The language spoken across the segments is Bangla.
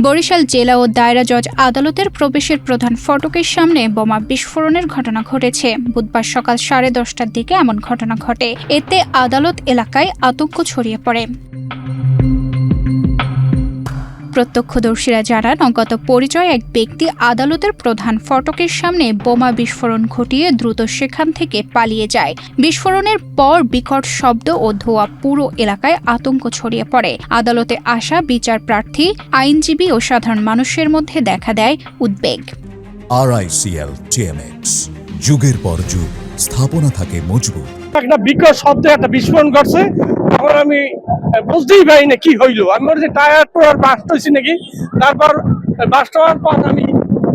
বরিশাল জেলা ও দায়রা জজ আদালতের প্রবেশের প্রধান ফটকের সামনে বোমা বিস্ফোরণের ঘটনা ঘটেছে। বুধবার সকাল 10:30টার দিকে এমন ঘটনা ঘটে। এতে আদালত এলাকায় আতঙ্ক ছড়িয়ে পড়ে। প্রত্যক্ষদর্শীরা জানান, অজ্ঞাত পরিচয় এক ব্যক্তি আদালতের প্রধান ফটকের সামনে বোমা বিস্ফোরণ ঘটিয়ে দ্রুত সেখান থেকে পালিয়ে যায়। বিস্ফোরণের পর বিকট শব্দ ও ধোঁয়া পুরো এলাকায় আতঙ্ক ছড়িয়ে পড়ে। আদালতে আসা বিচার প্রার্থী, আইনজীবী ও সাধারণ মানুষের মধ্যে দেখা দেয় উদ্বেগ। RICL TMX, যুগের পর যুগ স্থাপনা থাকে মজবুত। একটা বিকট শব্দে একটা বিস্ফোরণ ঘটছে, তখন আমি বুঝতেই পারি না কি হইলো। আমি বলছি টায়ার টোয়ার বাস্ট হয়েছি নাকি। তারপর বাস্ট হওয়ার পর আমি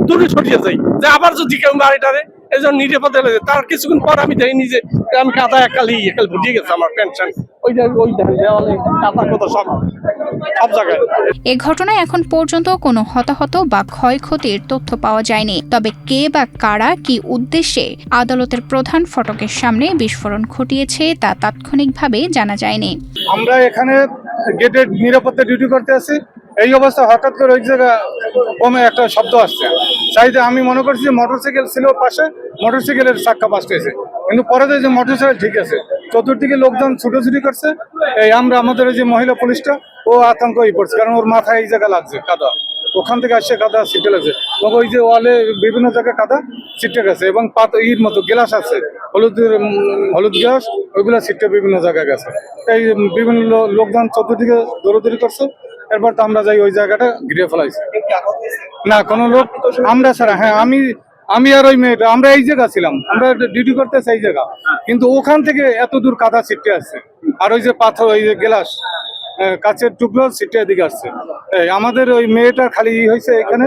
দূরে ছড়িয়ে যাই যে আবার যদি কেউ বাড়িটারে এই জন্য নিরাপদে লেগে। তার কিছুক্ষণ পর আমি দেখি নিজে আমি কাদা একাল বুঝিয়ে গেছে আমার টেনশন। ওই দেওয়ালে কাদা কোথা সব জায়গায়। এ ঘটনায় এখন পর্যন্ত কোনো হতাহত বা ক্ষয়ক্ষতির তথ্য পাওয়া যায়নি। তবে কে বা কারা কি উদ্দেশ্যে আদালতের প্রধান ফটকের সামনে বিস্ফোরণ ঘটিয়েছে তা তাৎক্ষণিকভাবে জানা যায়নি। আমরা এখানে গেটের নিরাপত্তা ডিউটি করতে আছি, এই অবস্থা হঠাৎ করে ওই জায়গায় বোমে একটা শব্দ আসছে। চাইতে আমি মনে করছি মোটরসাইকেল ছিল পাশে, মোটরসাইকেলের চাক্কা বাস্ট হয়েছে, কিন্তু পরে যে মোটরসাইকেল ঠিক আছে। চতুর্দিকে লোকজন ছুটোছুটি করছে। এই আমরা আমাদের যে মহিলা পুলিশটা ও আতঙ্ক হয়ে পড়ছে, কারণ ওর মাথায় এই জায়গা লাগছে কাদা, ওখান থেকে আসছে কাদা ছিটে লাগছে। এবং ওই যে ওয়ালে বিভিন্ন জায়গায় কাদা ছিটে গেছে এবং ইর মতো গ্লাস আছে, হলুদ গ্লাস, ওইগুলো ছিটে বিভিন্ন জায়গায় গেছে। এই বিভিন্ন লোকজন চতুর্দিকে দৌড়াদৌড়ি করছে। এরপর তো আমরা যাই ওই জায়গাটা ঘিরে ফেলাইছি। না কোনো লোক আমরা ছাড়া, হ্যাঁ আমি আর ওই মেয়েটা আমরা এই জায়গা ছিলাম, আমরা ডিউটি করতেছি এই জায়গা, কিন্তু ওখান থেকে এত দূর কাদা ছিটে আসছে। আর ওই যে পাথর, ওই যে গ্লাস, কাছের টুকরো ছিটে এদিকে আসছে। আমাদের ওই মেয়েটার খালি হয়েছে এখানে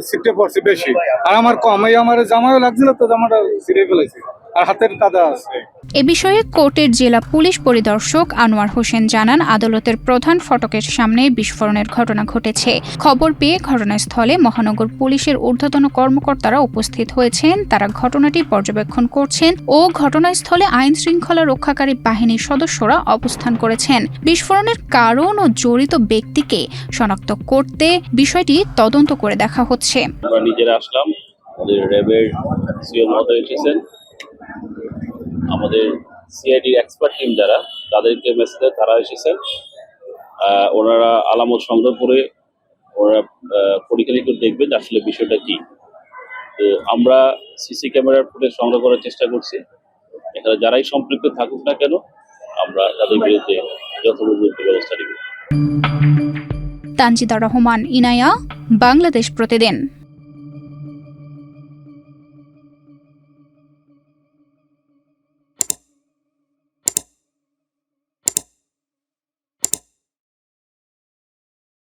ছিটে পড়ছে বেশি, আর আমার কম। এই আমার জামাও লাগছিল তো জামাটা ছিঁড়ে ফেলেছে, আর হাতের কাদা আছে। এ বিষয়ে কোর্টের জেলা পুলিশ পরিদর্শক আনোয়ার হোসেন জানান, আদালতের প্রধান ফটকের সামনে বিস্ফোরণের ঘটনা ঘটেছে। খবর পেয়ে ঘটনাস্থলে মহানগর পুলিশের ঊর্ধ্বতন কর্মকর্তারা উপস্থিত হয়েছেন। তারা ঘটনাটি পর্যবেক্ষণ করছেন ও ঘটনাস্থলে আইন শৃঙ্খলা রক্ষাকারী বাহিনীর সদস্যরা অবস্থান করেছেন। বিস্ফোরণের কারণ ও জড়িত ব্যক্তিকে শনাক্ত করতে বিষয়টি তদন্ত করে দেখা হচ্ছে। আমরা নিজেরা আসলাম, আমাদের র্যাবের সিও মহোদয় এসেছেন, আমাদের সিআইডি এক্সপার্ট টিম যারা, তাদেরকে মেসেজে তারা এসেছেন। ওনারা আলামত সংগ্রহ করে ওনারা পরীক্ষা করে দেখবেন আসলে বিষয়টা কি। তো আমরা সিসি ক্যামেরার ফুটেজ সংগ্রহ করার চেষ্টা করছি। এখানে যারাই সম্পৃক্ত থাকুক না কেন, আমরা তাদের বিরুদ্ধে যথাযথ ব্যবস্থা নেব। তানজিদা রহমান, ইনায়া, বাংলাদেশ প্রতিদিন।